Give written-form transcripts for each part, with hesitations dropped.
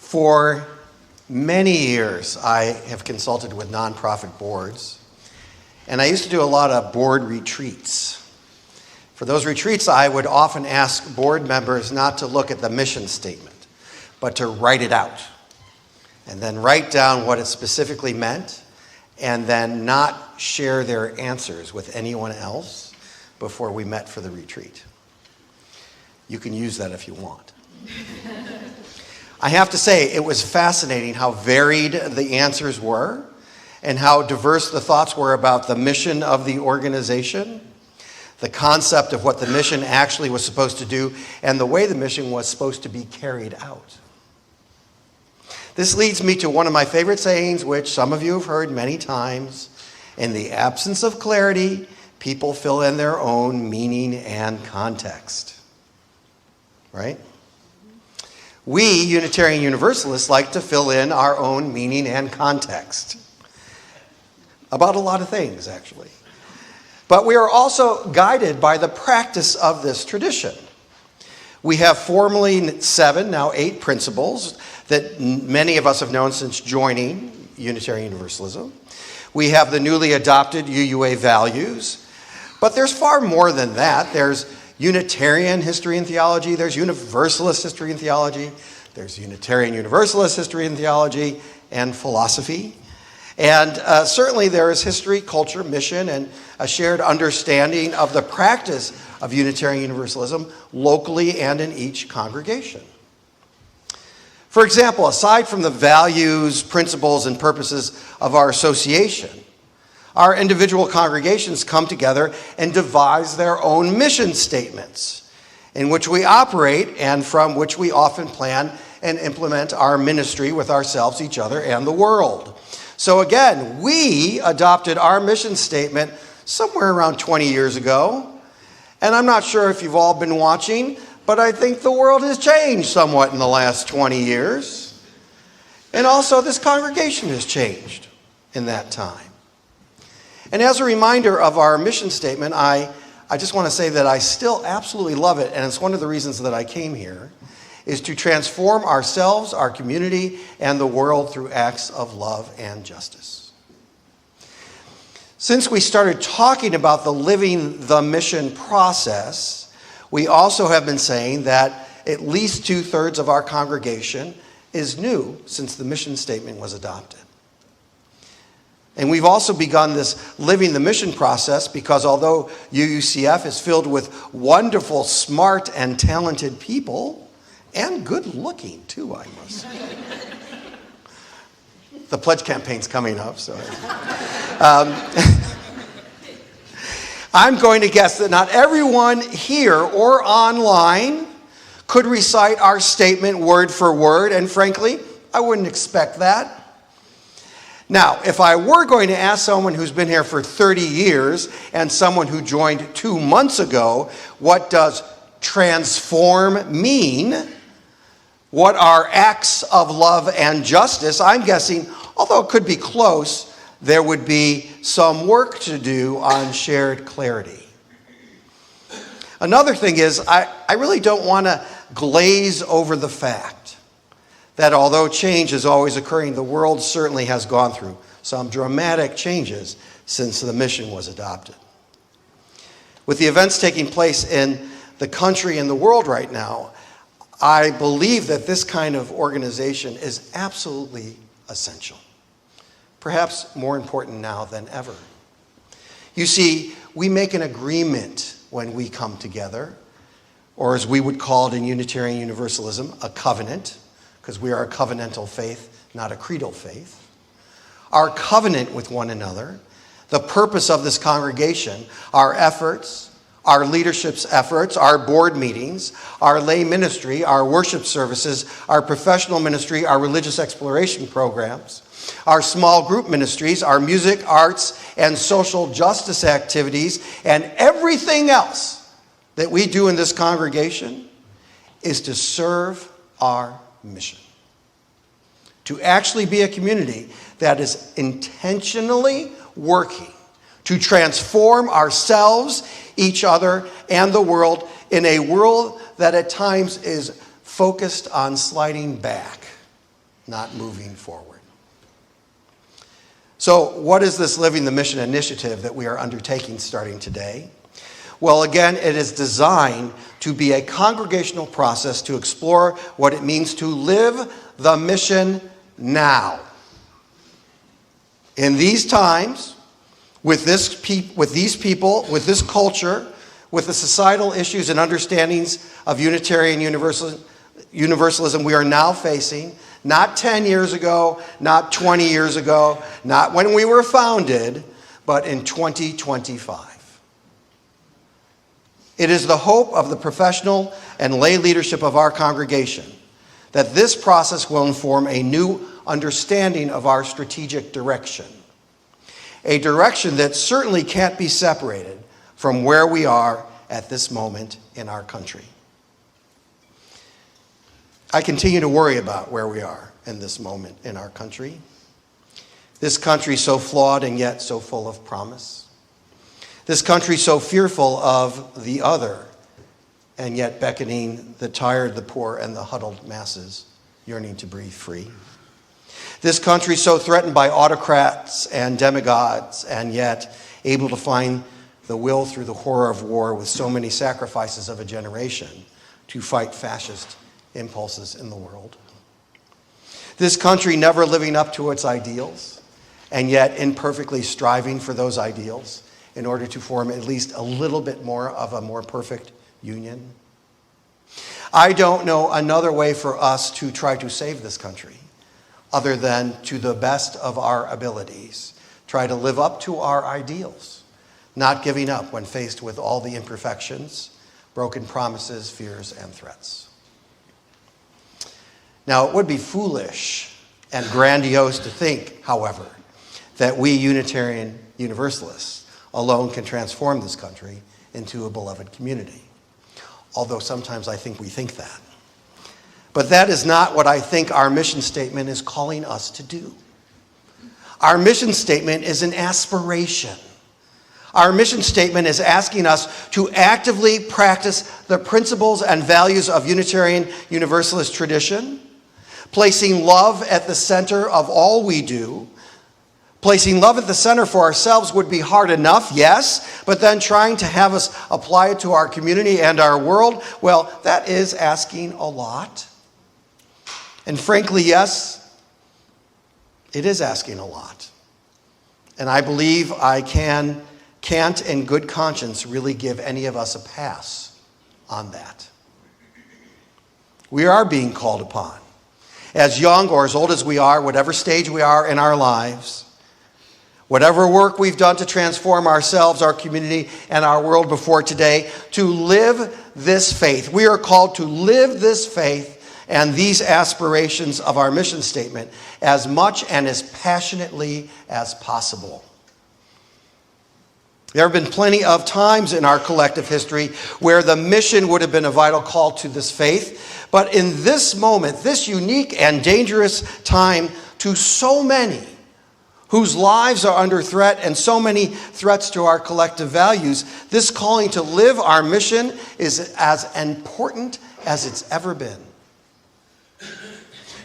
For many years, I have consulted with nonprofit boards, and I used to do a lot of board retreats. For those retreats, I would often ask board members not to look at the mission statement, but to write it out, and then write down what it specifically meant, and then not share their answers with anyone else before we met for the retreat. You can use that if you want. I have to say, it was fascinating how varied the answers were and how diverse the thoughts were about the mission of the organization, the concept of what the mission actually was supposed to do, and the way the mission was supposed to be carried out. This leads me to one of my favorite sayings, which some of you have heard many times. In the absence of clarity, people fill in their own meaning and context. Right? We, Unitarian Universalists, like to fill in our own meaning and context. About a lot of things, actually. But we are also guided by the practice of this tradition. We have formally 7, now 8 principles that many of us have known since joining Unitarian Universalism. We have the newly adopted UUA values. But there's far more than that. There's Unitarian history and theology, there's Universalist history and theology, there's Unitarian Universalist history and theology, and philosophy. And certainly there is history, culture, mission, and a shared understanding of the practice of Unitarian Universalism locally and in each congregation. For example, aside from the values, principles, and purposes of our association, our individual congregations come together and devise their own mission statements in which we operate and from which we often plan and implement our ministry with ourselves, each other, and the world. So again, we adopted our mission statement somewhere around 20 years ago. And I'm not sure if you've all been watching, but I think the world has changed somewhat in the last 20 years. And also this congregation has changed in that time. And as a reminder of our mission statement, I just want to say that I still absolutely love it, and it's one of the reasons that I came here, is to transform ourselves, our community, and the world through acts of love and justice. Since we started talking about the living the mission process, we also have been saying that at least 2/3 of our congregation is new since the mission statement was adopted. And we've also begun this living the mission process because although UUCF is filled with wonderful, smart, and talented people, and good looking too, I must say. The pledge campaign's coming up, so. I'm going to guess that not everyone here or online could recite our statement word for word, and frankly, I wouldn't expect that. Now, if I were going to ask someone who's been here for 30 years and someone who joined 2 months ago, what does transform mean? What are acts of love and justice? I'm guessing, although it could be close, there would be some work to do on shared clarity. Another thing is, I really don't want to glaze over the fact that although change is always occurring, the world certainly has gone through some dramatic changes since the mission was adopted. With the events taking place in the country and the world right now, I believe that this kind of organization is absolutely essential. Perhaps more important now than ever. You see, we make an agreement when we come together, or as we would call it in Unitarian Universalism, a covenant, because we are a covenantal faith, not a creedal faith. Our covenant with one another, the purpose of this congregation, our efforts, our leadership's efforts, our board meetings, our lay ministry, our worship services, our professional ministry, our religious exploration programs, our small group ministries, our music, arts, and social justice activities, and everything else that we do in this congregation is to serve our mission. To actually be a community that is intentionally working to transform ourselves, each other, and the world in a world that at times is focused on sliding back not moving forward. So what is this Living the Mission initiative that we are undertaking starting today? Well, again, it is designed to be a congregational process to explore what it means to live the mission now. In these times, with these people, with this culture, with the societal issues and understandings of Unitarian Universalism we are now facing, not 10 years ago, not 20 years ago, not when we were founded, but in 2025. It is the hope of the professional and lay leadership of our congregation that this process will inform a new understanding of our strategic direction. A direction that certainly can't be separated from where we are at this moment in our country. I continue to worry about where we are in this moment in our country. This country so flawed and yet so full of promise. This country so fearful of the other and yet beckoning the tired, the poor, and the huddled masses yearning to breathe free. This country so threatened by autocrats and demagogues and yet able to find the will through the horror of war with so many sacrifices of a generation to fight fascist impulses in the world. This country never living up to its ideals and yet imperfectly striving for those ideals in order to form at least a little bit more of a more perfect union. I don't know another way for us to try to save this country other than to the best of our abilities, try to live up to our ideals, not giving up when faced with all the imperfections, broken promises, fears, and threats. Now, it would be foolish and grandiose to think, however, that we Unitarian Universalists alone can transform this country into a beloved community. Although sometimes I think we think that. But that is not what I think our mission statement is calling us to do. Our mission statement is an aspiration. Our mission statement is asking us to actively practice the principles and values of Unitarian Universalist tradition, placing love at the center of all we do. Placing love at the center for ourselves would be hard enough, yes, but then trying to have us apply it to our community and our world, well, that is asking a lot. And frankly, yes, it is asking a lot. And I believe I can't in good conscience really give any of us a pass on that. We are being called upon, as young or as old as we are, whatever stage we are in our lives, whatever work we've done to transform ourselves, our community, and our world before today, to live this faith. We are called to live this faith and these aspirations of our mission statement as much and as passionately as possible. There have been plenty of times in our collective history where the mission would have been a vital call to this faith, but in this moment, this unique and dangerous time to so many whose lives are under threat and so many threats to our collective values, this calling to live our mission is as important as it's ever been.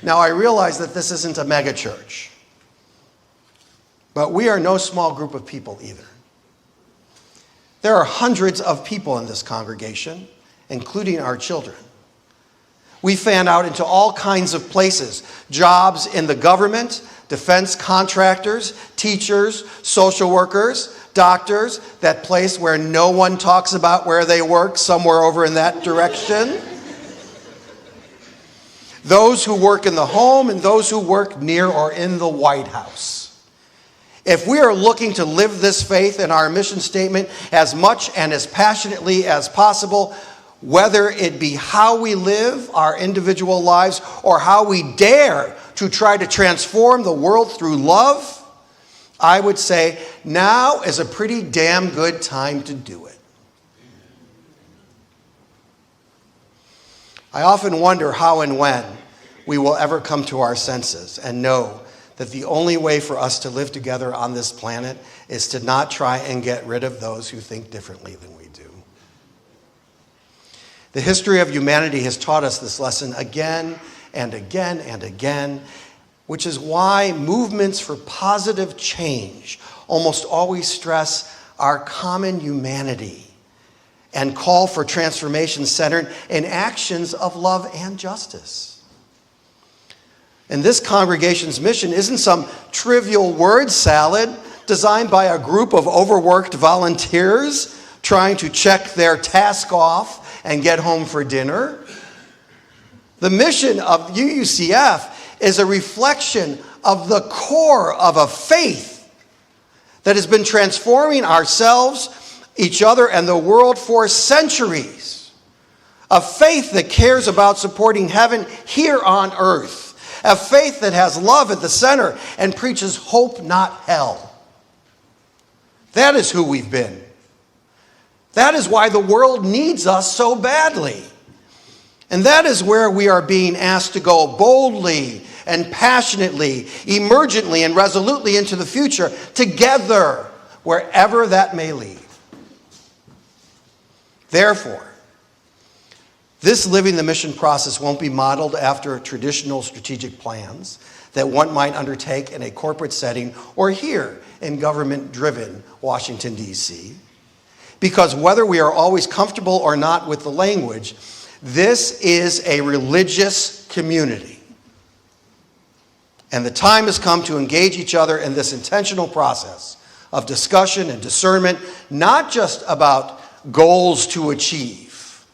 Now, I realize that this isn't a megachurch, but we are no small group of people either. There are hundreds of people in this congregation, including our children. We fan out into all kinds of places, jobs in the government, defense contractors, teachers, social workers, doctors, that place where no one talks about where they work, somewhere over in that direction. Those who work in the home and those who work near or in the White House. If we are looking to live this faith in our mission statement as much and as passionately as possible, whether it be how we live our individual lives or how we dare to try to transform the world through love, I would say now is a pretty damn good time to do it. I often wonder how and when we will ever come to our senses and know that the only way for us to live together on this planet is to not try and get rid of those who think differently than we do. The history of humanity has taught us this lesson again and again and again, which is why movements for positive change almost always stress our common humanity and call for transformation centered in actions of love and justice. And this congregation's mission isn't some trivial word salad designed by a group of overworked volunteers trying to check their task off and get home for dinner. The mission of UUCF is a reflection of the core of a faith that has been transforming ourselves, each other, and the world for centuries. A faith that cares about supporting heaven here on earth. A faith that has love at the center and preaches hope, not hell. That is who we've been. That is why the world needs us so badly. And that is where we are being asked to go boldly and passionately, emergently and resolutely into the future, together, wherever that may lead. Therefore, this living the mission process won't be modeled after traditional strategic plans that one might undertake in a corporate setting or here in government-driven Washington, D.C. Because whether we are always comfortable or not with the language, this is a religious community. And the time has come to engage each other in this intentional process of discussion and discernment, not just about goals to achieve,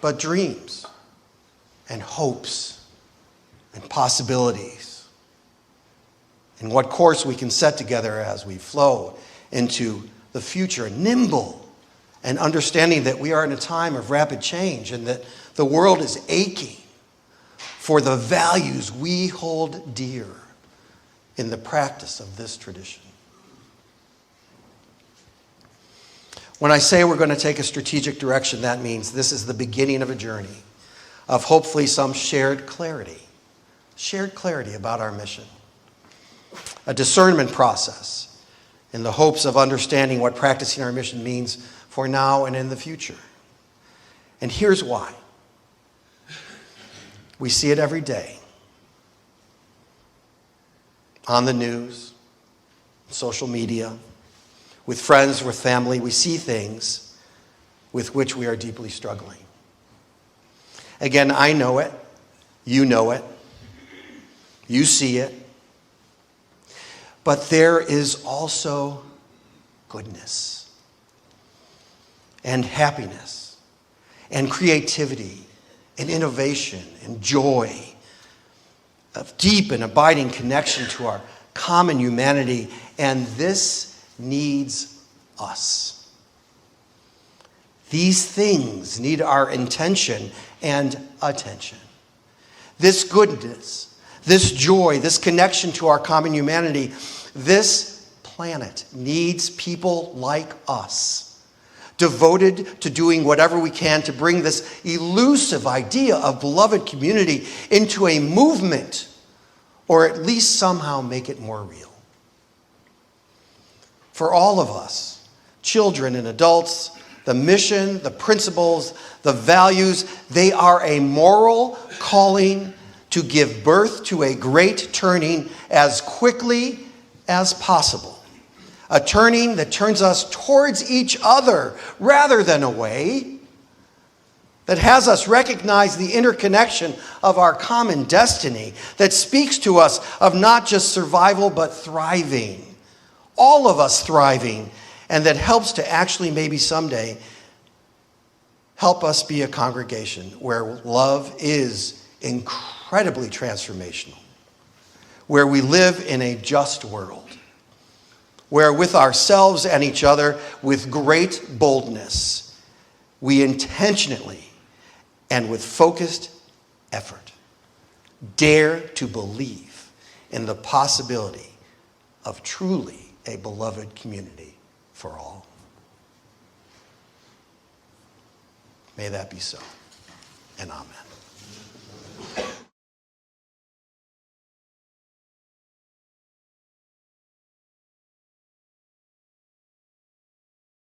but dreams and hopes and possibilities, and what course we can set together as we flow into the future, nimble and understanding that we are in a time of rapid change and that the world is aching for the values we hold dear in the practice of this tradition. When I say we're going to take a strategic direction, that means this is the beginning of a journey of hopefully some shared clarity about our mission. A discernment process in the hopes of understanding what practicing our mission means for now and in the future. And here's why. We see it every day. On the news, social media, with friends, with family, we see things with which we are deeply struggling. Again, I know it. You see it. But there is also goodness and happiness and creativity and innovation and joy of deep and abiding connection to our common humanity. And this needs us. These things need our intention and attention. This goodness, this joy, this connection to our common humanity, this planet needs people like us, devoted to doing whatever we can to bring this elusive idea of beloved community into a movement, or at least somehow make it more real. For all of us, children and adults, the mission, the principles, the values, they are a moral calling to give birth to a great turning as quickly as possible. A turning that turns us towards each other rather than away, that has us recognize the interconnection of our common destiny, that speaks to us of not just survival but thriving, all of us thriving, and that helps to actually maybe someday help us be a congregation where love is incredibly transformational, where we live in a just world, where with ourselves and each other, with great boldness, we intentionally and with focused effort dare to believe in the possibility of truly a beloved community for all. May that be so, and amen.